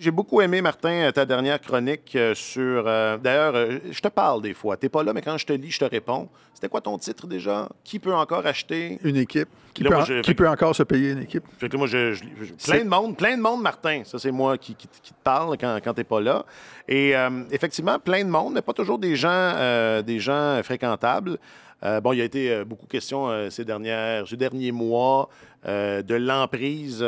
J'ai beaucoup aimé, Martin, ta dernière chronique sur... D'ailleurs, je te parle des fois. Tu n'es pas là, mais quand je te lis, je te réponds. C'était quoi ton titre déjà? Qui peut encore acheter? Une équipe. Qui, Là, peut, moi, qui peut encore se payer une équipe? Fait que là, moi, plein de monde, Martin. Ça, c'est moi qui te parle quand tu n'es pas là. Et effectivement, plein de monde, mais pas toujours des gens fréquentables. Bon, il y a été beaucoup question ces derniers mois de l'emprise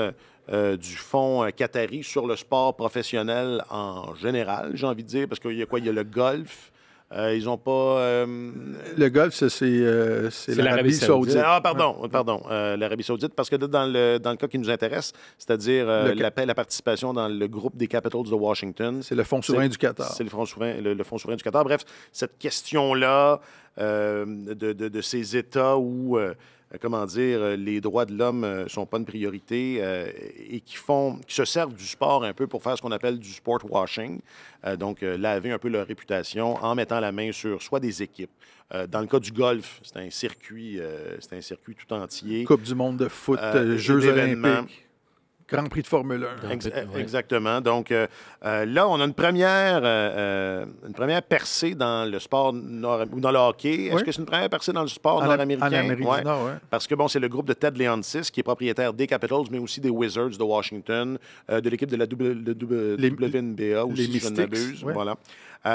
du fonds Qatari sur le sport professionnel en général, j'ai envie de dire, parce qu'il y a quoi? Il y a le golf. Ils n'ont pas... Le golf, c'est l'Arabie Saoudite. Ah, pardon. L'Arabie Saoudite, parce que là, dans le cas qui nous intéresse, c'est-à-dire la participation dans le groupe des Capitals de Washington. C'est le Fonds souverain du Qatar. C'est le Fonds souverain du Qatar. Bref, cette question-là de ces États où... comment dire, les droits de l'homme ne sont pas une priorité et qui se servent du sport un peu pour faire ce qu'on appelle du sport washing, donc laver un peu leur réputation en mettant la main sur soit des équipes. Dans le cas du golf, c'est un circuit tout entier. Coupe du monde de foot, Jeux olympiques. Grand Prix de Formule 1. Exactement. Donc, là, on a une première percée dans le sport ou dans le hockey. Est-ce que c'est une première percée dans le sport nord-américain? En Amérique du Nord, oui. Parce que, bon, c'est le groupe de Ted Leonsis qui est propriétaire des Capitals, mais aussi des Wizards de Washington, de l'équipe de la WNBA aussi, si je ne m'abuse. Oui. Voilà.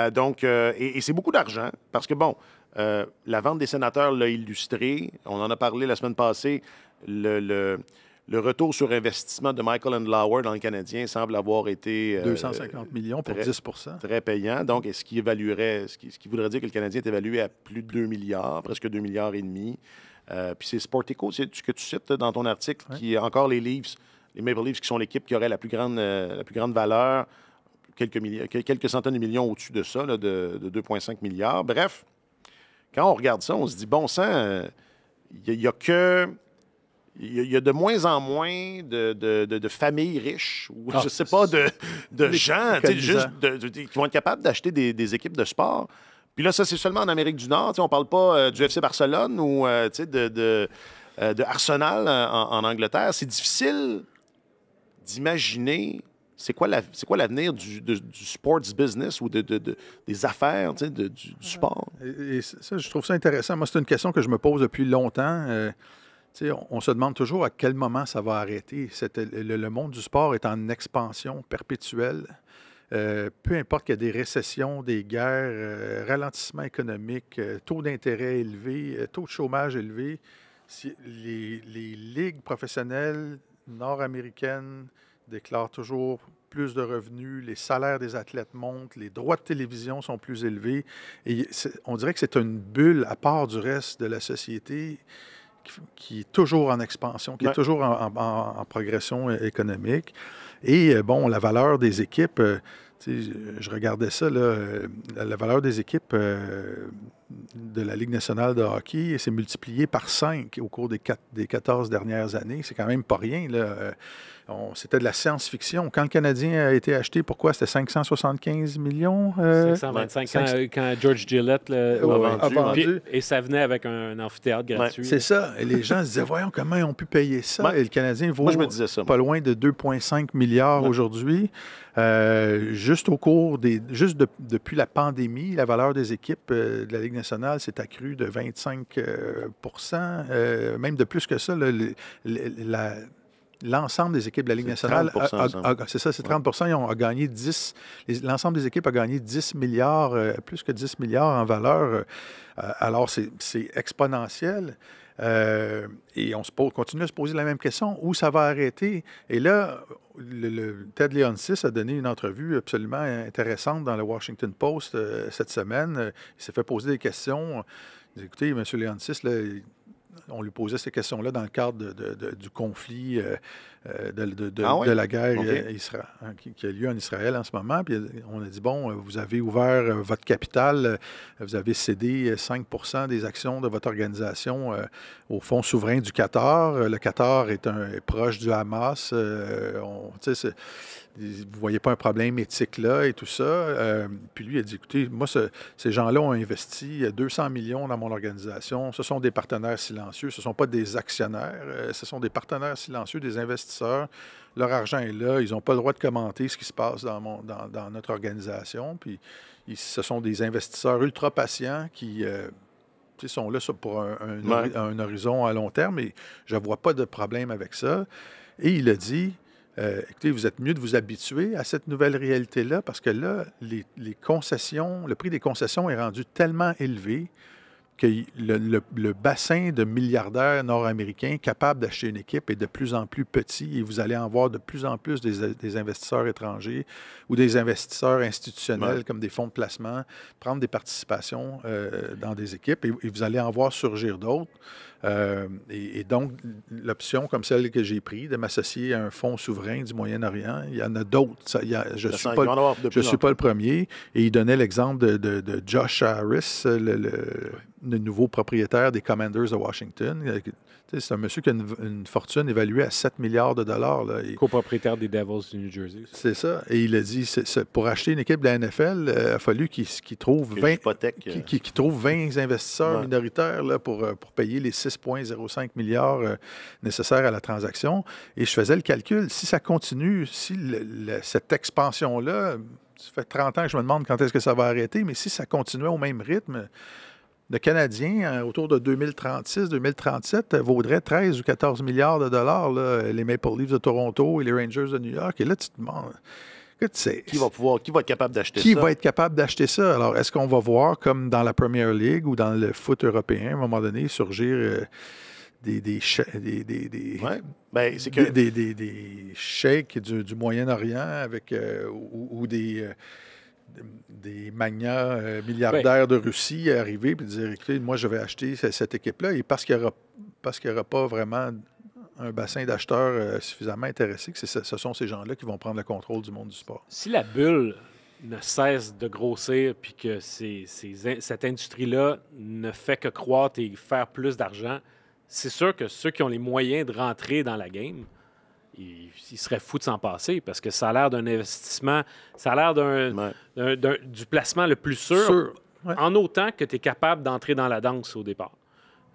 Donc, et c'est beaucoup d'argent parce que, bon, la vente des sénateurs l'a illustré. On en a parlé la semaine passée. Le retour sur investissement de Michael Andlauer dans le Canadien semble avoir été... 250 millions pour 10 très payant. Donc, ce qui voudrait dire que le Canadien est évalué à plus de 2 milliards, presque 2 milliards et demi. Puis c'est Sportico, c'est ce que tu cites dans ton article, qui est encore les Maple Leafs, qui sont l'équipe qui aurait la plus grande valeur, quelques centaines de millions au-dessus de ça, là, de 2,5 milliards. Bref, quand on regarde ça, on se dit, bon sang, il y a de moins en moins de familles riches ou, je sais pas, de gens qui vont être capables d'acheter des équipes de sport. Puis là, ça, c'est seulement en Amérique du Nord. On ne parle pas du FC Barcelone ou de Arsenal en Angleterre. C'est difficile d'imaginer c'est quoi l'avenir du sports business ou des affaires du sport. Et ça, je trouve ça intéressant. Moi, c'est une question que je me pose depuis longtemps. On se demande toujours à quel moment ça va arrêter. Le monde du sport est en expansion perpétuelle. Peu importe qu'il y ait des récessions, des guerres, ralentissement économique, taux d'intérêt élevé, taux de chômage élevé, les ligues professionnelles nord-américaines déclarent toujours plus de revenus, les salaires des athlètes montent, les droits de télévision sont plus élevés. Et on dirait que c'est une bulle à part du reste de la société qui est toujours en expansion, qui est toujours en progression économique. Et, bon, la valeur des équipes, je regardais ça, là, la valeur des équipes de la Ligue nationale de hockey s'est multipliée par 5 au cours des 14 dernières années. C'est quand même pas rien, là. C'était de la science-fiction. Quand le Canadien a été acheté, pourquoi? C'était 575 millions? 525 quand George Gillette l'a vendu. Et ça venait avec un amphithéâtre gratuit. C'est ça. Et les gens se disaient, voyons comment ils ont pu payer ça. Et le Canadien vaut pas loin de 2,5 milliards aujourd'hui. Juste depuis la pandémie, la valeur des équipes de la Ligue nationale s'est accrue de 25 même de plus que ça. L'ensemble des équipes de la Ligue nationale, c'est ça, c'est 30 Ils ont gagné 10. L'ensemble des équipes a gagné 10 milliards, plus que 10 milliards en valeur. Alors, c'est exponentiel. Et on continue à se poser la même question, où ça va arrêter? Et là, Ted Leonsis a donné une entrevue absolument intéressante dans le Washington Post cette semaine. Il s'est fait poser des questions. Il dit, écoutez, M. Leonsis, là, on lui posait ces questions-là dans le cadre du conflit de la guerre qui a lieu en Israël en ce moment. Puis on a dit, bon, vous avez ouvert votre capital, vous avez cédé 5 des actions de votre organisation au Fonds souverain du Qatar. Le Qatar est proche du Hamas. Vous ne voyez pas un problème éthique là et tout ça. Puis lui, il a dit, écoutez, moi, ces gens-là ont investi 200 millions dans mon organisation. Ce sont des partenaires silencieux. Ce ne sont pas des actionnaires. Ce sont des partenaires silencieux, des investisseurs. Leur argent est là. Ils n'ont pas le droit de commenter ce qui se passe dans notre organisation. Puis, ce sont des investisseurs ultra patients qui sont là pour un horizon à long terme. Et je ne vois pas de problème avec ça. Et il a dit, écoutez, vous êtes mieux de vous habituer à cette nouvelle réalité-là parce que là, les concessions, le prix des concessions est rendu tellement élevé que le bassin de milliardaires nord-américains capables d'acheter une équipe est de plus en plus petit et vous allez en voir de plus en plus des investisseurs étrangers ou des investisseurs institutionnels comme des fonds de placement prendre des participations dans des équipes et vous allez en voir surgir d'autres. Et donc, l'option comme celle que j'ai prise de m'associer à un fonds souverain du Moyen-Orient, il y en a d'autres. Je ne suis pas le premier. Et il donnait l'exemple de Josh Harris, le nouveau propriétaire des Commanders de Washington. C'est un monsieur qui a une fortune évaluée à 7 milliards de dollars. Là. Copropriétaire des Devils du New Jersey. C'est ça. Et il a dit, pour acheter une équipe de la NFL, il a fallu qu'il trouve 20 investisseurs minoritaires là, pour payer les 6,05 milliards nécessaires à la transaction. Et je faisais le calcul. Si ça continue, si cette expansion-là, ça fait 30 ans que je me demande quand est-ce que ça va arrêter, mais si ça continuait au même rythme, le Canadien, autour de 2036-2037, vaudrait 13 ou 14 milliards de dollars, là, les Maple Leafs de Toronto et les Rangers de New York. Et là, tu te demandes, qui va être capable d'acheter ça? Qui va être capable d'acheter ça? Alors, est-ce qu'on va voir, comme dans la Premier League ou dans le foot européen, à un moment donné, surgir des cheiks du Moyen-Orient avec ou des magnats milliardaires de Russie arriver et dire, écoutez, moi, je vais acheter cette équipe-là. Et parce qu'il n'y aura pas vraiment un bassin d'acheteurs suffisamment intéressés, que ce sont ces gens-là qui vont prendre le contrôle du monde du sport. Si la bulle ne cesse de grossir puis que cette industrie-là ne fait que croître et faire plus d'argent, c'est sûr que ceux qui ont les moyens de rentrer dans la game, ils seraient fous de s'en passer parce que ça a l'air d'un investissement, ça a l'air du placement le plus sûr. En autant que tu es capable d'entrer dans la danse au départ.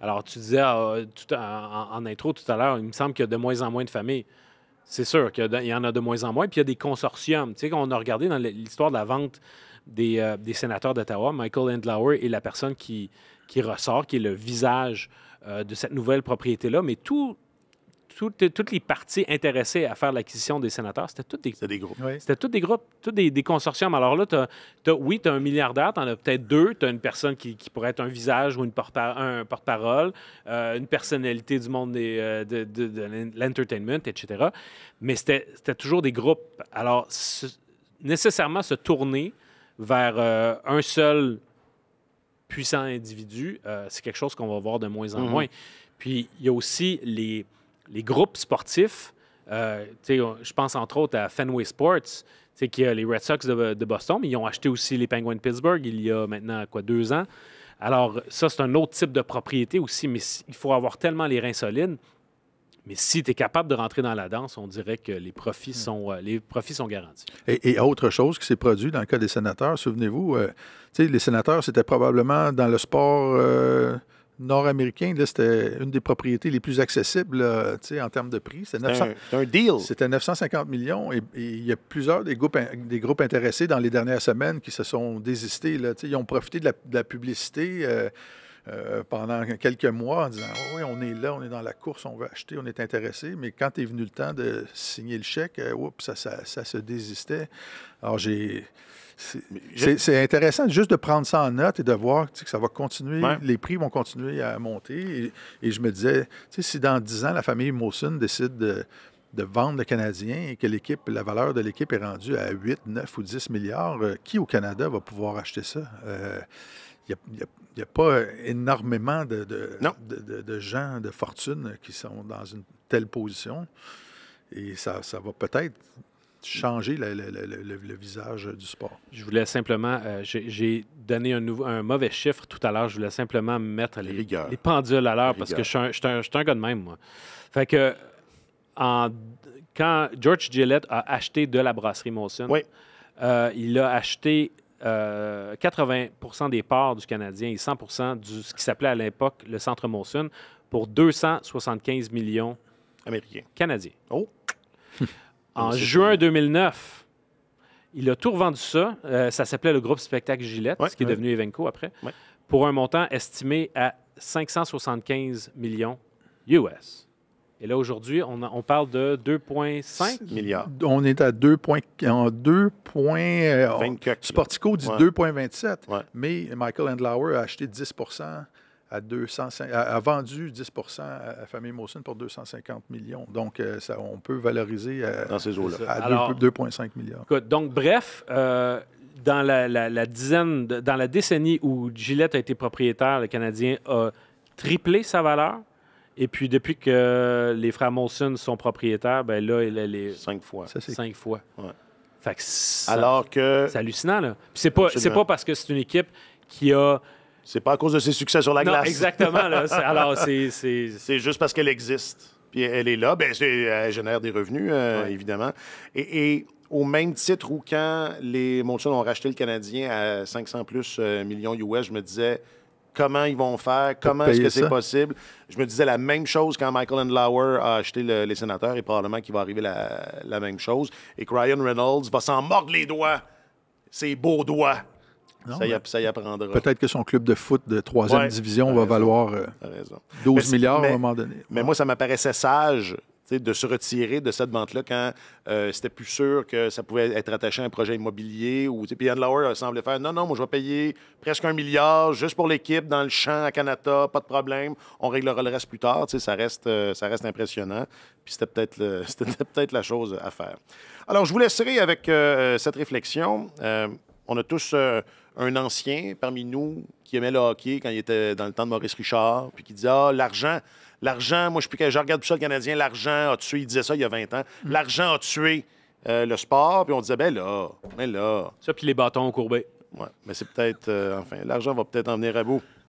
Alors, tu disais en intro tout à l'heure, il me semble qu'il y a de moins en moins de familles. C'est sûr qu'il y en a de moins en moins. Puis il y a des consortiums. Tu sais, on a regardé dans l'histoire de la vente des sénateurs d'Ottawa, Michael Andlauer est la personne qui ressort, qui est le visage de cette nouvelle propriété-là. Mais toutes les parties intéressées à faire l'acquisition des sénateurs, c'était tous des groupes. Oui. C'était tous des groupes, tous des consortiums. Alors là, tu as un milliardaire, tu en as peut-être deux. Tu as une personne qui pourrait être un visage ou un porte-parole, une personnalité du monde de l'entertainment, etc. Mais c'était toujours des groupes. Alors, nécessairement se tourner vers un seul puissant individu, c'est quelque chose qu'on va voir de moins en moins. Puis, il y a aussi les groupes sportifs, je pense entre autres à Fenway Sports, qui a les Red Sox de Boston, mais ils ont acheté aussi les Penguins de Pittsburgh il y a maintenant, 2 ans. Alors, ça, c'est un autre type de propriété aussi, mais il faut avoir tellement les reins solides. Mais si tu es capable de rentrer dans la danse, on dirait que les profits sont garantis. Et autre chose qui s'est produit dans le cas des sénateurs, souvenez-vous, les sénateurs, c'était probablement dans le sport nord-américain, là, c'était une des propriétés les plus accessibles là, en termes de prix. C'était un deal. C'était 950 millions et il y a plusieurs des groupes intéressés dans les dernières semaines qui se sont désistés. Là, ils ont profité de la publicité pendant quelques mois en disant « Oui, on est là, on est dans la course, on veut acheter, on est intéressé. » Mais quand est venu le temps de signer le chèque, ça se désistait. Alors, c'est intéressant juste de prendre ça en note et de voir que ça va continuer, les prix vont continuer à monter. Et je me disais, si dans 10 ans, la famille Molson décide de vendre le Canadien et que la valeur de l'équipe est rendue à 8, 9 ou 10 milliards, qui au Canada va pouvoir acheter ça? Il n'y a pas énormément de gens de fortune qui sont dans une telle position. Et ça va peut-être changer le visage du sport. Je voulais simplement... j'ai donné un mauvais chiffre tout à l'heure. Je voulais simplement mettre les pendules à l'heure parce que je suis un gars de même, moi. Fait que quand George Gillett a acheté de la brasserie Molson, il a acheté 80% des parts du Canadien et 100% de ce qui s'appelait à l'époque le Centre Molson pour 275 millions américains. Canadiens. Oh! En juin 2009, il a tout revendu ça. Ça s'appelait le groupe Spectacle Gillette, ce qui est devenu Evenco après, pour un montant estimé à 575 millions US. Et là, aujourd'hui, on parle de 2,5 milliards. On est à 2 points. Sportico dit 2,27. Ouais. Mais Michael Andlauer a acheté 10 à 205, a vendu 10 à Famille Molson pour 250 millions. Donc, on peut valoriser dans ces eaux-là à 2,5 milliards. Écoute, donc, bref, dans la décennie où Gillette a été propriétaire, le Canadien a triplé sa valeur. Et puis, depuis que les frères Molson sont propriétaires, ben là, il est 5 fois. Ça, c'est 5 fois. Ouais. Fait que alors que... C'est hallucinant, là. Puis c'est pas parce que c'est une équipe qui a... C'est pas à cause de ses succès sur la glace. Exactement. Là. Alors, c'est juste parce qu'elle existe. Puis elle est là. Bien, elle génère des revenus, évidemment. Et au même titre où quand les Molson ont racheté le Canadien à 500 plus millions US, je me disais... Comment ils vont faire? Comment est-ce que c'est possible? Je me disais la même chose quand Michael Andlauer a acheté les Sénateurs et probablement qu'il va arriver la même chose. Et que Ryan Reynolds va s'en mordre les doigts. Ses beaux doigts. Non, ça y apprendra. Peut-être que son club de foot de 3e division va valoir 12 milliards à un moment donné. Mais moi, ça m'apparaissait sage de se retirer de cette vente-là quand c'était plus sûr que ça pouvait être attaché à un projet immobilier. Puis Andlauer semblait faire non, moi, je vais payer presque 1 milliard juste pour l'équipe dans le champ à Canada, pas de problème. On réglera le reste plus tard. Ça reste impressionnant. Puis c'était peut-être la chose à faire. Alors, je vous laisserai avec cette réflexion. On a tous un ancien parmi nous qui aimait le hockey quand il était dans le temps de Maurice Richard, puis qui disait l'argent, moi, je regarde plus ça, le Canadien, l'argent a tué. Il disait ça il y a 20 ans. L'argent a tué le sport. Puis on disait, ben là. Ça, puis les bâtons courbés. Oui, mais c'est peut-être, l'argent va peut-être en venir à bout.